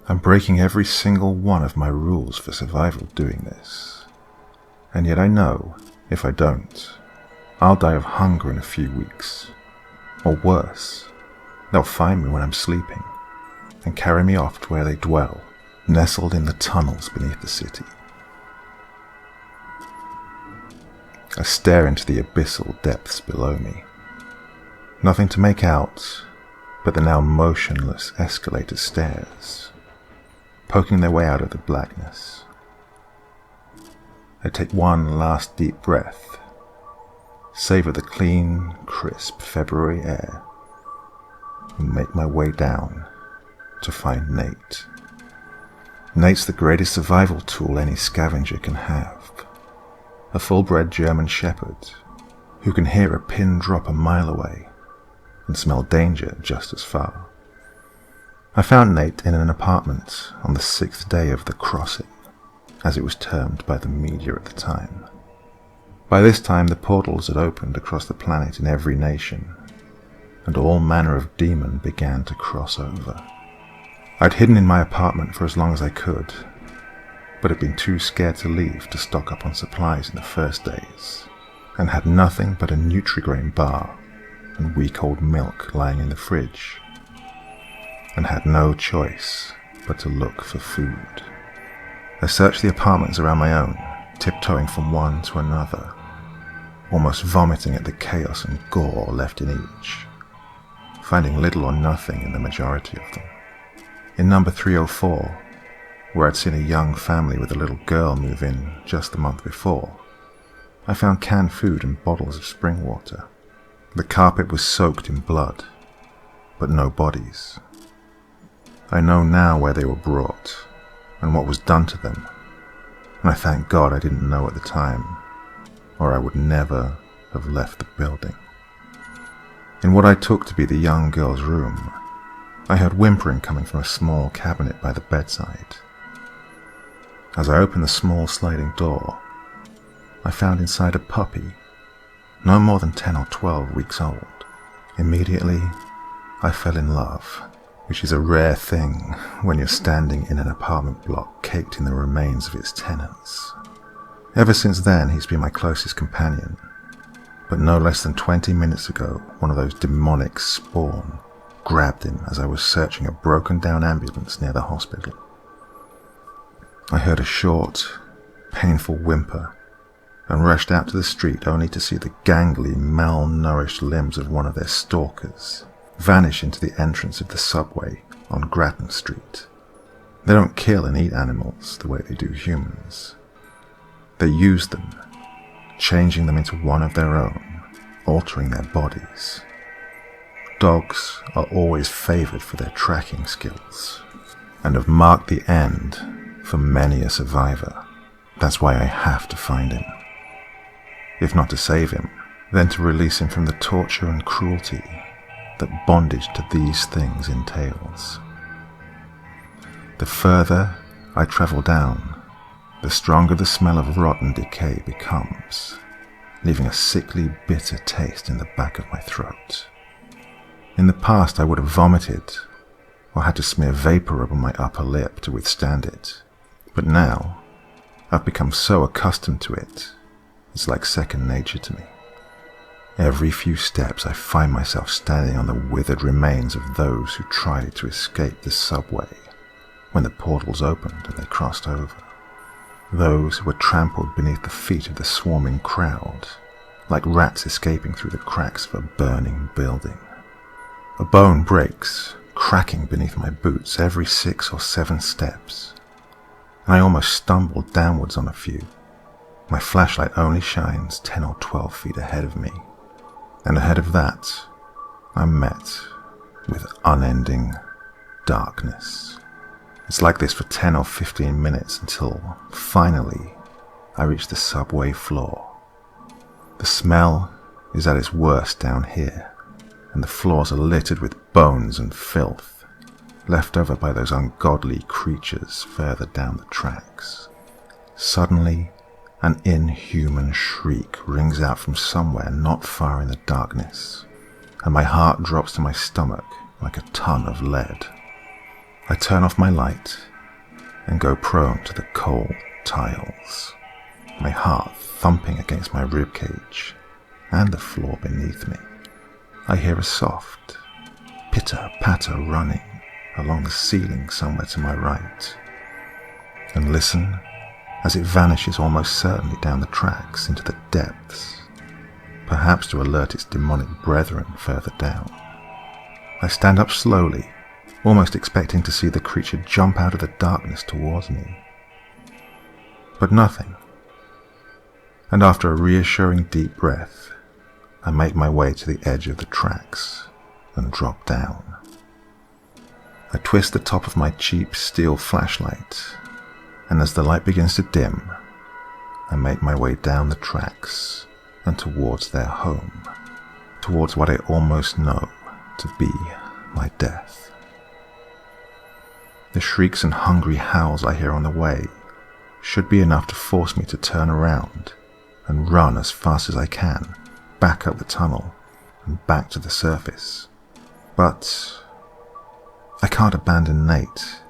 I'm breaking every single one of my rules for survival doing this. And yet I know, if I don't, I'll die of hunger in a few weeks. Or worse, they'll find me when I'm sleeping and carry me off to where they dwell, nestled in the tunnels beneath the city. I stare into the abyssal depths below me. Nothing to make out but the now motionless escalator stairs, poking their way out of the blackness. I take one last deep breath, savor the clean, crisp February air, and make my way down to find Nate. Nate's the greatest survival tool any scavenger can have. A full-bred German shepherd who can hear a pin drop a mile away and smell danger just as far. I found Nate in an apartment on the 6th day of the crossing, as it was termed by the media at the time. By this time the portals had opened across the planet in every nation, and all manner of demon began to cross over. I'd hidden in my apartment for as long as I could, but had been too scared to leave to stock up on supplies in the first days, and had nothing but a Nutri-Grain bar and weak old milk lying in the fridge, and had no choice but to look for food. I searched the apartments around my own, tiptoeing from one to another, almost vomiting at the chaos and gore left in each, finding little or nothing in the majority of them. In number 304, where I'd seen a young family with a little girl move in just the month before, I found canned food and bottles of spring water. The carpet was soaked in blood, but no bodies. I know now where they were brought, and what was done to them, and I thank God I didn't know at the time, or I would never have left the building. In what I took to be the young girl's room, I heard whimpering coming from a small cabinet by the bedside. As I opened the small sliding door, I found inside a puppy, no more than 10 or 12 weeks old. Immediately, I fell in love, which is a rare thing when you're standing in an apartment block caked in the remains of its tenants. Ever since then, he's been my closest companion, but no less than 20 minutes ago, one of those demonic spawn grabbed him as I was searching a broken-down ambulance near the hospital. I heard a short, painful whimper and rushed out to the street only to see the gangly, malnourished limbs of one of their stalkers vanish into the entrance of the subway on Grattan Street. They don't kill and eat animals the way they do humans. They use them, changing them into one of their own, altering their bodies. Dogs are always favoured for their tracking skills, and have marked the end for many a survivor. That's why I have to find him. If not to save him, then to release him from the torture and cruelty that bondage to these things entails. The further I travel down, the stronger the smell of rotten decay becomes, leaving a sickly, bitter taste in the back of my throat. In the past, I would have vomited or had to smear vapor over my upper lip to withstand it, but now I've become so accustomed to it, it's like second nature to me. Every few steps I find myself standing on the withered remains of those who tried to escape the subway when the portals opened and they crossed over. Those who were trampled beneath the feet of the swarming crowd, like rats escaping through the cracks of a burning building. A bone breaks, cracking beneath my boots every 6 or 7 steps, and I almost stumbled downwards on a few. My flashlight only shines 10 or 12 feet ahead of me, and ahead of that, I'm met with unending darkness. It's like this for 10 or 15 minutes until, finally, I reach the subway floor. The smell is at its worst down here, and the floors are littered with bones and filth, left over by those ungodly creatures further down the tracks. Suddenly, an inhuman shriek rings out from somewhere not far in the darkness, and my heart drops to my stomach like a ton of lead. I turn off my light and go prone to the cold tiles, my heart thumping against my ribcage and the floor beneath me. I hear a soft pitter-patter running along the ceiling somewhere to my right, and listen as it vanishes almost certainly down the tracks into the depths, perhaps to alert its demonic brethren further down. I stand up slowly, almost expecting to see the creature jump out of the darkness towards me. But nothing, and after a reassuring deep breath, I make my way to the edge of the tracks and drop down. I twist the top of my cheap steel flashlight, and as the light begins to dim, I make my way down the tracks and towards their home, towards what I almost know to be my death. The shrieks and hungry howls I hear on the way should be enough to force me to turn around and run as fast as I can back up the tunnel and back to the surface. But I can't abandon Nate,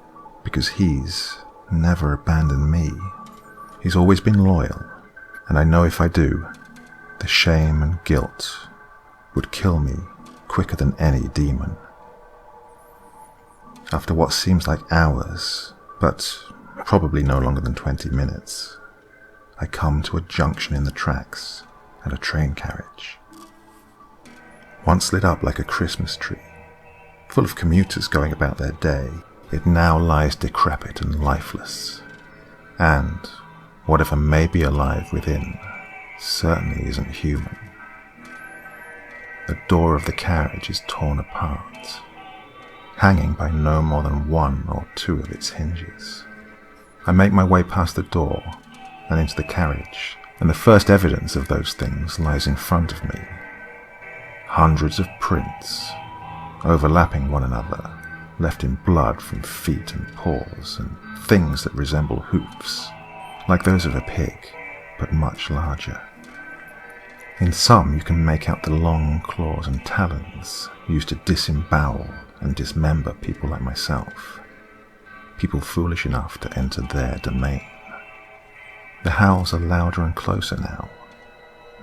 because he's never abandoned me. He's always been loyal, and I know if I do, the shame and guilt would kill me quicker than any demon. After what seems like hours, but probably no longer than 20 minutes, I come to a junction in the tracks and a train carriage. Once lit up like a Christmas tree, full of commuters going about their day, it now lies decrepit and lifeless, and whatever may be alive within certainly isn't human. The door of the carriage is torn apart, hanging by no more than one or two of its hinges. I make my way past the door and into the carriage, and the first evidence of those things lies in front of me. Hundreds of prints, overlapping one another, left in blood from feet and paws, and things that resemble hoofs, like those of a pig, but much larger. In some you can make out the long claws and talons used to disembowel and dismember people like myself, people foolish enough to enter their domain. The howls are louder and closer now,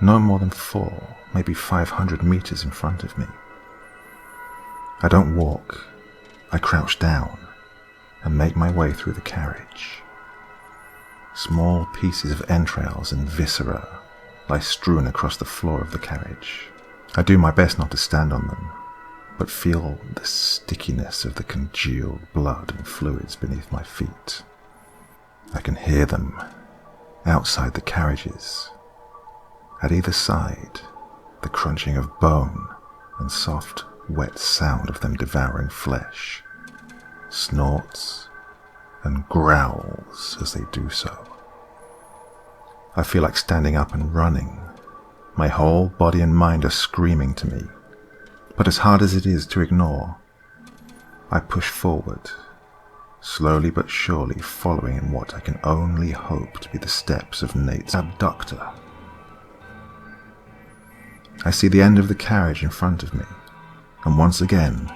no more than 4, maybe 500 meters in front of me. I don't walk, I crouch down and make my way through the carriage. Small pieces of entrails and viscera lie strewn across the floor of the carriage. I do my best not to stand on them, but feel the stickiness of the congealed blood and fluids beneath my feet. I can hear them outside the carriages. At either side, the crunching of bone and soft, wet sound of them devouring flesh, snorts and growls as they do so. I feel like standing up and running. My whole body and mind are screaming to me, but as hard as it is to ignore, I push forward, slowly but surely following in what I can only hope to be the steps of Nate's abductor. I see the end of the carriage in front of me, and once again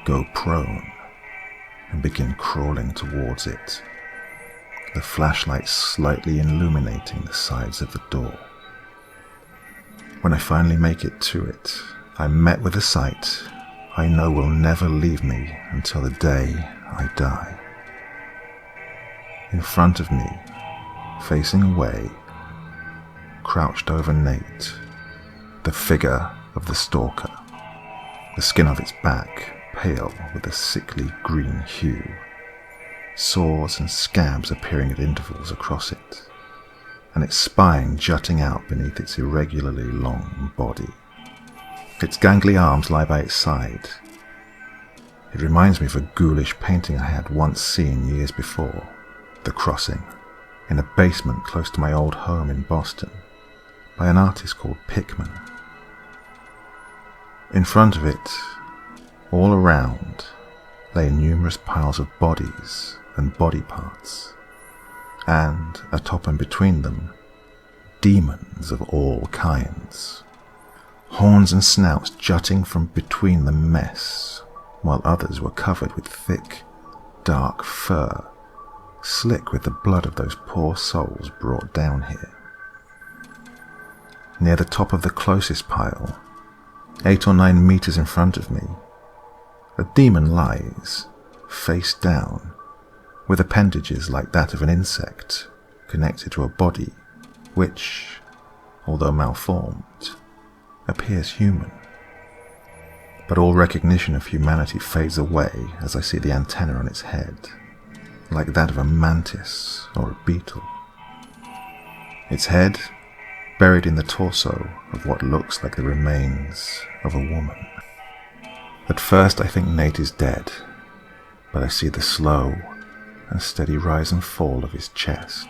go prone and begin crawling towards it, the flashlight slightly illuminating the sides of the door. When I finally make it to it, I'm met with a sight I know will never leave me until the day I die. In front of me, facing away, crouched over Nate, the figure of the stalker, the skin of its back pale with a sickly green hue, sores and scabs appearing at intervals across it, and its spine jutting out beneath its irregularly long body. Its gangly arms lie by its side. It reminds me of a ghoulish painting I had once seen years before, The Crossing, in a basement close to my old home in Boston, by an artist called Pickman. In front of it, all around, lay numerous piles of bodies and body parts, and atop and between them, demons of all kinds, horns and snouts jutting from between the mess, while others were covered with thick, dark fur, slick with the blood of those poor souls brought down here. Near the top of the closest pile, 8 or 9 meters in front of me, a demon lies, face down, with appendages like that of an insect connected to a body which, although malformed, appears human. But all recognition of humanity fades away as I see the antenna on its head, like that of a mantis or a beetle. Its head buried in the torso of what looks like the remains of a woman. At first I think Nate is dead, but I see the slow and steady rise and fall of his chest.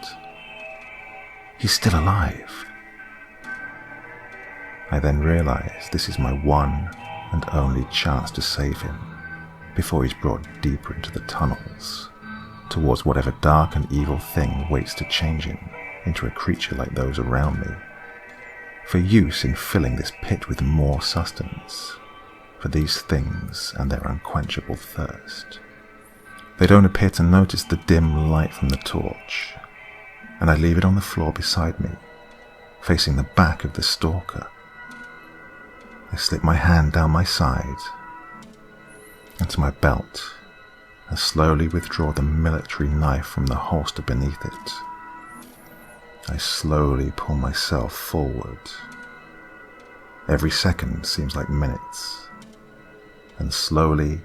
He's still alive. I then realize this is my one and only chance to save him before he's brought deeper into the tunnels, towards whatever dark and evil thing waits to change him into a creature like those around me, for use in filling this pit with more sustenance, for these things and their unquenchable thirst. They don't appear to notice the dim light from the torch, and I leave it on the floor beside me, facing the back of the stalker. I slip my hand down my side into my belt and slowly withdraw the military knife from the holster beneath it. I slowly pull myself forward. Every second seems like minutes, and slowly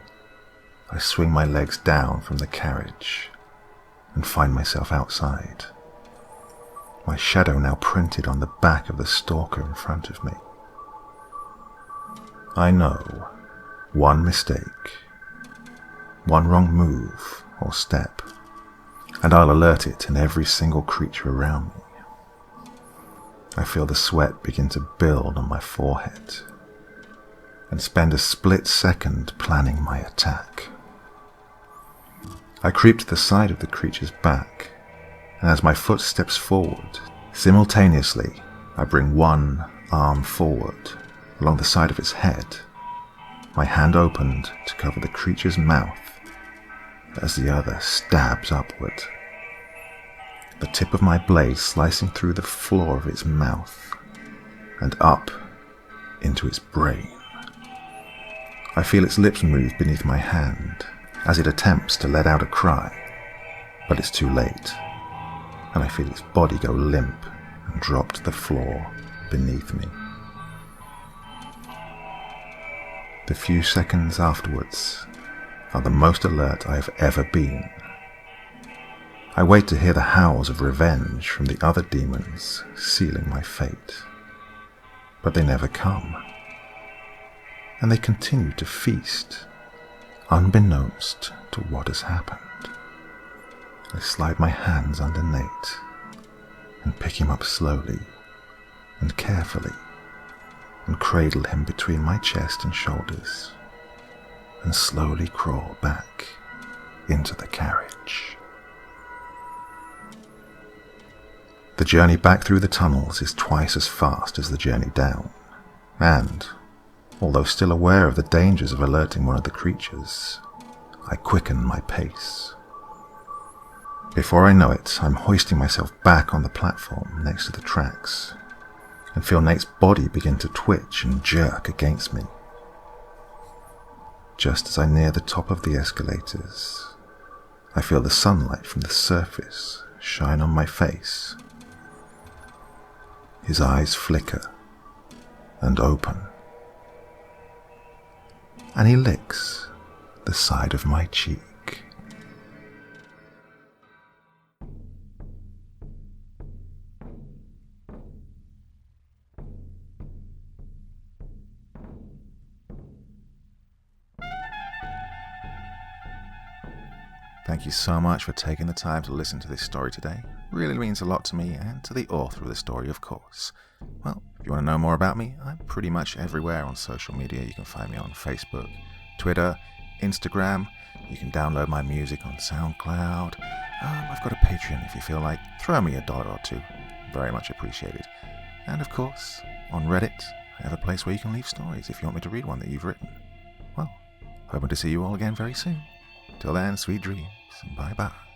I swing my legs down from the carriage and find myself outside, my shadow now printed on the back of the stalker in front of me. I know, one mistake, one wrong move or step, and I'll alert it and every single creature around me. I feel the sweat begin to build on my forehead and spend a split second planning my attack. I creep to the side of the creature's back, and as my foot steps forward, simultaneously I bring one arm forward along the side of its head, my hand opened to cover the creature's mouth as the other stabs upward, the tip of my blade slicing through the floor of its mouth and up into its brain. I feel its lips move beneath my hand as it attempts to let out a cry, but it's too late, and I feel its body go limp and drop to the floor beneath me. The few seconds afterwards are the most alert I have ever been. I wait to hear the howls of revenge from the other demons sealing my fate, but they never come, and they continue to feast, unbeknownst to what has happened. I slide my hands under Nate and pick him up slowly and carefully and cradle him between my chest and shoulders and slowly crawl back into the carriage. The journey back through the tunnels is twice as fast as the journey down, and, although still aware of the dangers of alerting one of the creatures, I quicken my pace. Before I know it, I'm hoisting myself back on the platform next to the tracks, and feel Nate's body begin to twitch and jerk against me. Just as I near the top of the escalators, I feel the sunlight from the surface shine on my face. His eyes flicker and open, and he licks the side of my cheek. Thank you so much for taking the time to listen to this story today. Really means a lot to me and to the author of the story, of course. Well, if you want to know more about me, I'm pretty much everywhere on social media. You can find me on Facebook, Twitter, Instagram. You can download my music on SoundCloud. I've got a Patreon if you feel like. Throw me $1 or $2. Very much appreciated. And of course, on Reddit, I have a place where you can leave stories if you want me to read one that you've written. Well, hoping to see you all again very soon. Till then, sweet dreams. Bye bye.